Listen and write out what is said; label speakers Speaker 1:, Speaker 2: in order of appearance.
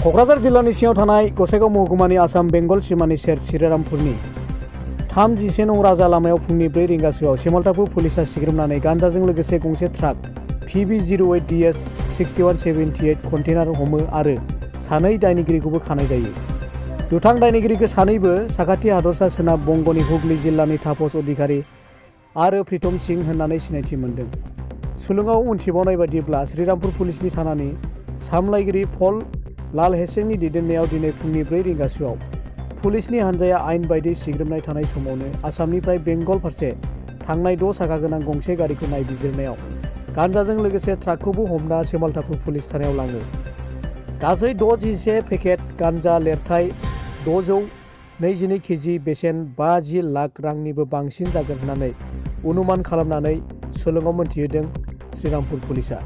Speaker 1: क'क्राझार जिल्लानि सिङाव थानाय गसाइगाव महकुमानि आसाम बेंगल सिमानि सेर श्रीरामपुरनि 3-11 नं राजा लामायाव फुंनि 4 रिंगासोआव सेमालटापु पुलिसा सिग्रोमनानै गान्जाजों लोगोसे गंसे ट्राक PB08DS 6178 कन्टेनार हमो आरो सानै दायनिगिरिखौबो खानाय जायो। दुथां दायनिगिरिखौ सानैबो साखाथि हादरसा सोनाब बंगनि हुगली जिल्लानि तापस अधिकारी आरो प्रीतम सिंह होननानै सिनायथि मोन्दों। सुलुङाव उनथिबावनाय बायदिब्ला श्रीरामपुर पुलिसनि थानानि सामलायगिरि पल लाल हेसेंनि दैदेननायाव दिनै फुंनि 4 रिंगासोआव पुलिसनि हानजाया आयेन बायदियै सिग्रोमनाय थानाय समावनो आसामनिफ्राय बेंगल फारसे थांनाय 6 साखा गोनां गंसे गारिखौ नायबिजिरनायाव गान्जाजों लोगोसे ट्राकखौबो हमना सेमालटापु पुलिस थानायाव लाङो। गासै 61 पेकेट गान्जा लिरथाय 622 केजि बेसेन 50 लाख रांनिबो बांसिन जागोन होननानै अनुमान खालामनानै सुलुङाव मोनथिहोदों श्रीरामपुर पुलिसा।